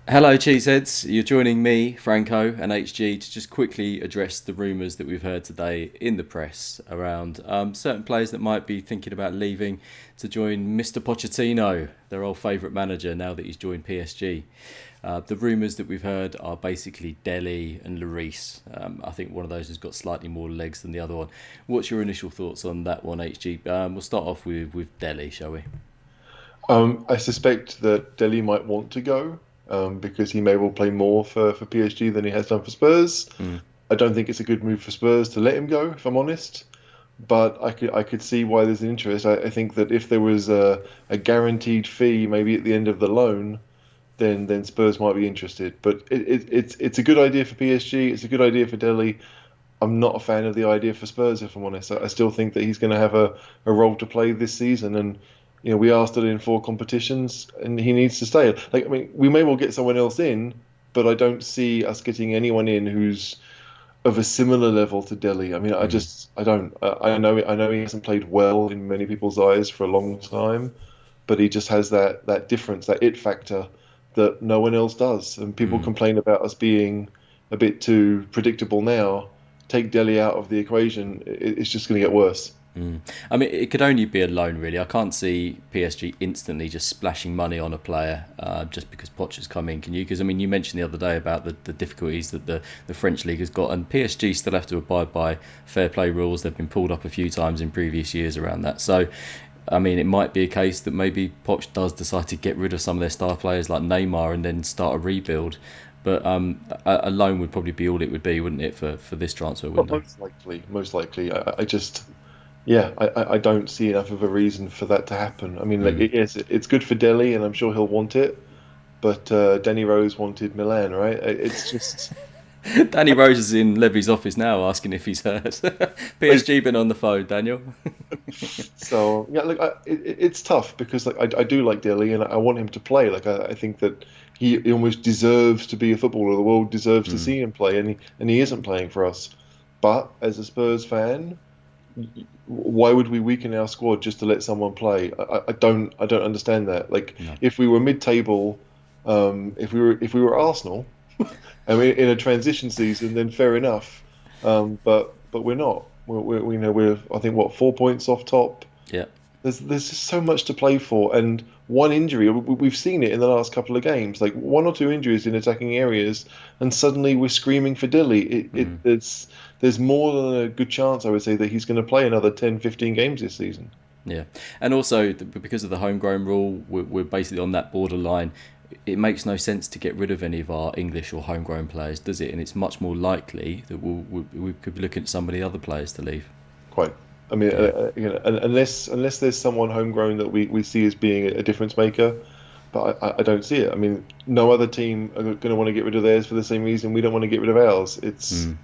Hello, Cheeseheads. You're joining me, Franco and HG, to just quickly address the rumours that we've heard today in the press around certain players that might be thinking about leaving to join Mr. Pochettino, their old favourite manager, now that he's joined PSG. The rumours that we've heard are basically Dele and Lloris. I think one of those has got slightly more legs than the other one. What's your initial thoughts on that one, HG? We'll start off with Dele, shall we? I suspect that Dele might want to go because he may well play more for PSG than he has done for Spurs. Mm. I don't think it's a good move for Spurs to let him go, if I'm honest. But I could see why there's an interest. I think that if there was a guaranteed fee, maybe at the end of the loan, then Spurs might be interested. But it's a good idea for PSG. It's a good idea for Dele. I'm not a fan of the idea for Spurs, if I'm honest. I still think that he's going to have a role to play this season, and we asked it in four competitions, and he needs to stay. Like, I mean, we may well get someone else in, but I don't see us getting anyone in who's of a similar level to Delhi. I mean, Mm. I don't. I know he hasn't played well in many people's eyes for a long time, but he just has that difference, that it factor that no one else does. And people Mm. complain about us being a bit too predictable now. Take Delhi out of the equation, it's just going to get worse. Mm. I mean, it could only be a loan, really. I can't see PSG instantly just splashing money on a player just because Poch has come in. Can you? Because I mean, you mentioned the other day about the difficulties that the French league has got, and PSG still have to abide by fair play rules. They've been pulled up a few times in previous years around that. So, I mean, it might be a case that maybe Poch does decide to get rid of some of their star players like Neymar and then start a rebuild. But a loan would probably be all it would be, wouldn't it, for this transfer But window? most likely, I just, yeah, I don't see enough of a reason for that to happen. I mean, like, Mm. yes, it's good for Delhi, and I'm sure he'll want it. But Danny Rose wanted Milan, right? It's just, Danny Rose is in Levy's office now asking if he's heard. PSG been on the phone, Daniel. so yeah. Look, it's tough because like I do like Delhi, and I want him to play. Like I think that he almost deserves to be a footballer. The world deserves to Mm. see him play, and he isn't playing for us. But as a Spurs fan, why would we weaken our squad just to let someone play? I don't understand that. Like No. if we were mid-table, if we were Arsenal, I mean in a transition season, then fair enough. But we're not. We're I think what 4 points off top. Yeah. There's just so much to play for, and one injury. We've seen it in the last couple of games, like one or two injuries in attacking areas, and suddenly we're screaming for Dilly. Mm. There's more than a good chance, I would say, that he's going to play another 10, 15 games this season. Yeah. And also, because of the homegrown rule, we're basically on that borderline. It makes no sense to get rid of any of our English or homegrown players, does it? And it's much more likely that we could be looking at some of the other players to leave. Quite. I mean, Yeah. unless there's someone homegrown that we see as being a difference maker, but I don't see it. I mean, no other team are going to want to get rid of theirs for the same reason we don't want to get rid of ours. Mm.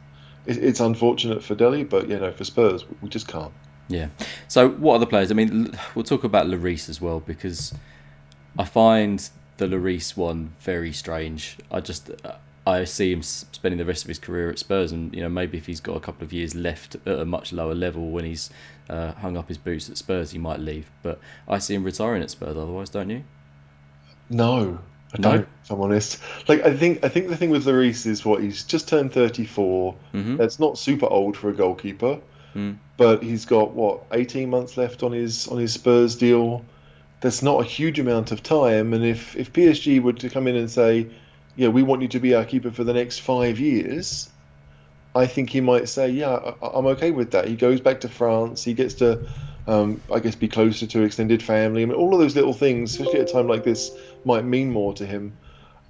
It's unfortunate for Delhi, but for Spurs, we just can't. Yeah. So, what other players? I mean, we'll talk about Lloris as well because I find the Lloris one very strange. I see him spending the rest of his career at Spurs, and maybe if he's got a couple of years left at a much lower level when he's hung up his boots at Spurs, he might leave. But I see him retiring at Spurs. Otherwise, don't you? No, I No. don't, if I'm honest. Like I think the thing with Lloris is what he's just turned 34. Mhm. That's not super old for a goalkeeper, Mm. but he's got what 18 months left on his Spurs deal. That's not a huge amount of time. And if PSG were to come in and say, yeah, we want you to be our keeper for the next 5 years, I think he might say, yeah, I'm okay with that. He goes back to France. He gets to, I guess, be closer to extended family. I mean, all of those little things, especially at a time like this, might mean more to him.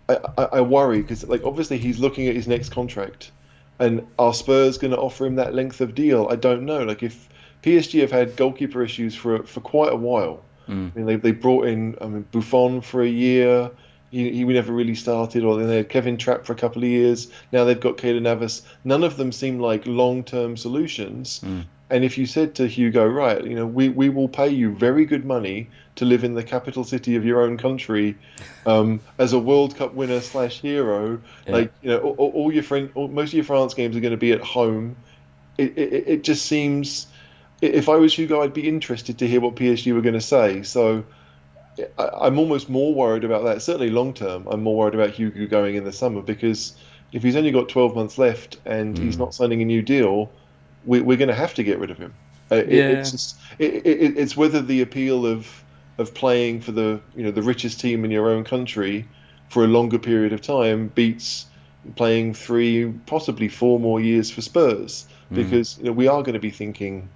I worry because, like, obviously he's looking at his next contract, and are Spurs going to offer him that length of deal? I don't know. Like, if PSG have had goalkeeper issues for quite a while. Mm. I mean, they brought in, I mean, Buffon for a year. He never really started, or then they had Kevin Trapp for a couple of years. Now they've got Keylor Navas. None of them seem like long-term solutions. Mm. And if you said to Hugo, right, we will pay you very good money to live in the capital city of your own country, as a World Cup winner slash hero, Yeah. like all your most of your France games are going to be at home. It just seems, if I was Hugo, I'd be interested to hear what PSG were going to say. So I'm almost more worried about that. Certainly long term, I'm more worried about Hugo going in the summer because if he's only got 12 months left and he's Mm. not signing a new deal, we're going to have to get rid of him. It's Yeah. just it's whether the appeal of playing for the richest team in your own country for a longer period of time beats playing 3, possibly 4 more years for Spurs Mm. because we are going to be thinking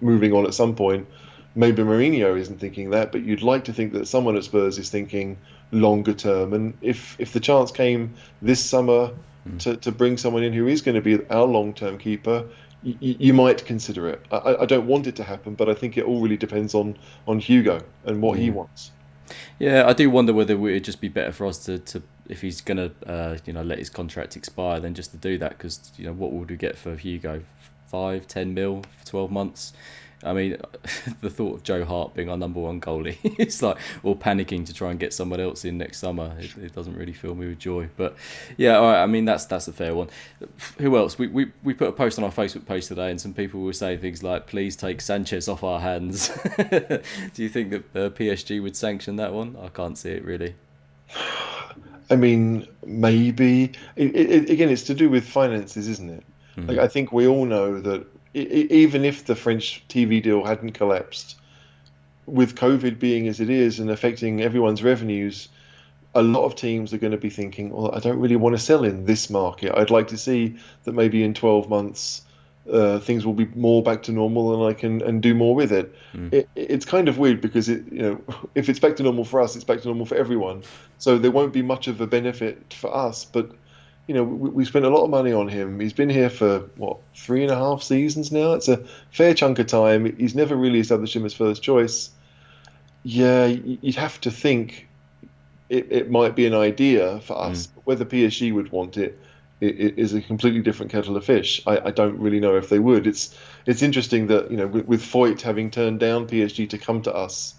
moving on at some point. Maybe Mourinho isn't thinking that, but you'd like to think that someone at Spurs is thinking longer term. And if the chance came this summer Mm. to bring someone in who is going to be our long term keeper, you might consider it. I don't want it to happen, but I think it all really depends on Hugo and what he Yeah. wants. Yeah, I do wonder whether it would just be better for us to if he's gonna let his contract expire, then just to do that, because what would we get for Hugo? 5, 10 mil for 12 months. I mean, the thought of Joe Hart being our number one goalie, it's like, or panicking to try and get someone else in next summer. It doesn't really fill me with joy. But yeah, all right. I mean, that's a fair one. Who else? We put a post on our Facebook page today, and some people were saying things like, "Please take Sanchez off our hands." Do you think that PSG would sanction that one? I can't see it really. I mean, maybe. Again, it's to do with finances, isn't it? Like, Mm. I think we all know that even if the French TV deal hadn't collapsed, with COVID being as it is and affecting everyone's revenues, a lot of teams are going to be thinking, well, I don't really want to sell in this market. I'd like to see that maybe in 12 months things will be more back to normal and I can and do more with it. Mm. It's kind of weird because if it's back to normal for us, it's back to normal for everyone. So there won't be much of a benefit for us. But we spent a lot of money on him. He's been here for what, 3.5 seasons now. It's a fair chunk of time. He's never really established him as first choice. Yeah, you'd have to think it might be an idea for Mm. us. Whether PSG would want it is a completely different kettle of fish. I don't really know if they would. It's interesting that with Foyt having turned down PSG to come to us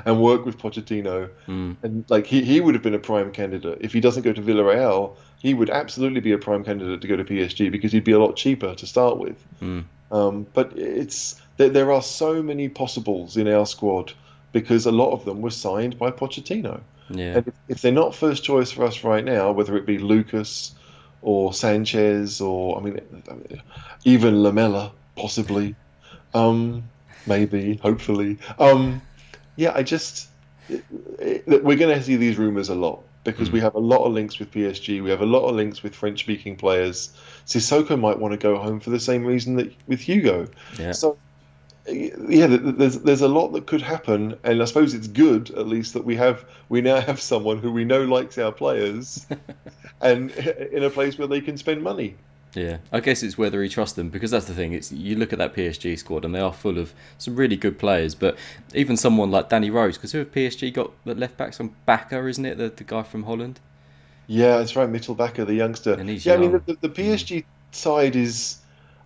and work with Pochettino, Mm. and like he would have been a prime candidate if he doesn't go to Villarreal. He would absolutely be a prime candidate to go to PSG because he'd be a lot cheaper to start with. Mm. But there are so many possibles in our squad because a lot of them were signed by Pochettino. Yeah. And if they're not first choice for us right now, whether it be Lucas or Sanchez or even Lamella possibly, maybe, hopefully, yeah, we're going to see these rumours a lot because Mm. we have a lot of links with PSG. We have a lot of links with French-speaking players. Sissoko might want to go home for the same reason that with Hugo. Yeah. So yeah, there's a lot that could happen, and I suppose it's good at least that we now have someone who we know likes our players and in a place where they can spend money. Yeah, I guess it's whether he trusts them, because that's the thing. It's, you look at that PSG squad and they are full of some really good players, but even someone like Danny Rose, because who have PSG got at left back? Some Bakker, isn't it? The guy from Holland, Yeah, that's right, Mittelbacher, the youngster. and he's Yeah, I mean young. the Mm. PSG side is,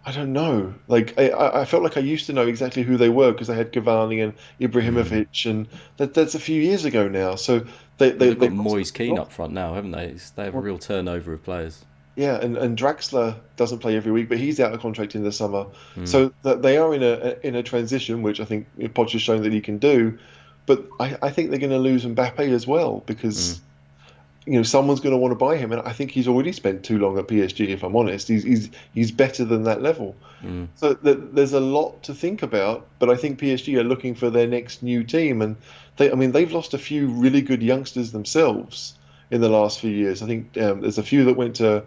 I don't know. Like I felt like I used to know exactly who they were because they had Cavani and Mm. Ibrahimovic, and that's a few years ago now. So they Well, they they've got they've lost Moise a Keane lot. up front now, haven't they? They have a Well, real turnover of players. yeah, and Draxler doesn't play every week, but he's out of contract in the summer. Mm. So that they are in a transition, which I think Poch has shown that he can do. But I think they're going to lose Mbappe as well Mm. because someone's going to want to buy him, and I think he's already spent too long at PSG. If I'm honest, he's better than that level. Mm. So there's a lot to think about, but I think PSG are looking for their next new team, and I mean, they've lost a few really good youngsters themselves in the last few years. I think there's a few that went to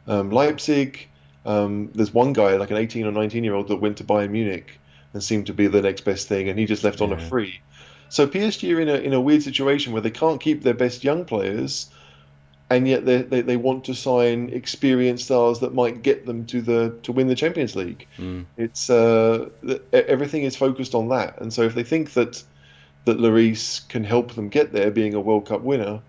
Leipzig. There's one guy, like an 18 or 19-year-old, that went to Bayern Munich and seemed to be the next best thing, and he just left on a Yeah. free. So PSG are in a weird situation where they can't keep their best young players, and yet they want to sign experienced stars that might get them to win the Champions League. Mm. It's everything is focused on that, and so if they think that Lloris can help them get there, being a World Cup winner,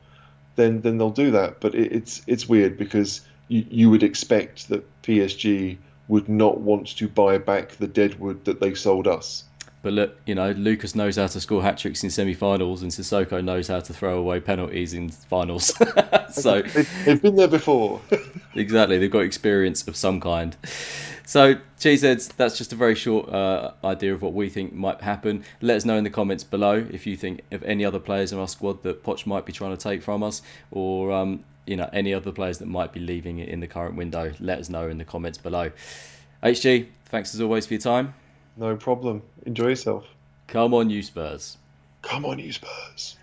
then they'll do that. But it's weird because you would expect that PSG would not want to buy back the deadwood that they sold us. But look, Lucas knows how to score hat tricks in semi-finals, and Sissoko knows how to throw away penalties in finals. So They've been there before. exactly, they've got experience of some kind. So, Cheeseheads, that's just a very short idea of what we think might happen. Let us know in the comments below if you think of any other players in our squad that Poch might be trying to take from us, or any other players that might be leaving it in the current window. Let us know in the comments below. HG, thanks as always for your time. No problem. Enjoy yourself. Come on, you Spurs. Come on, you Spurs.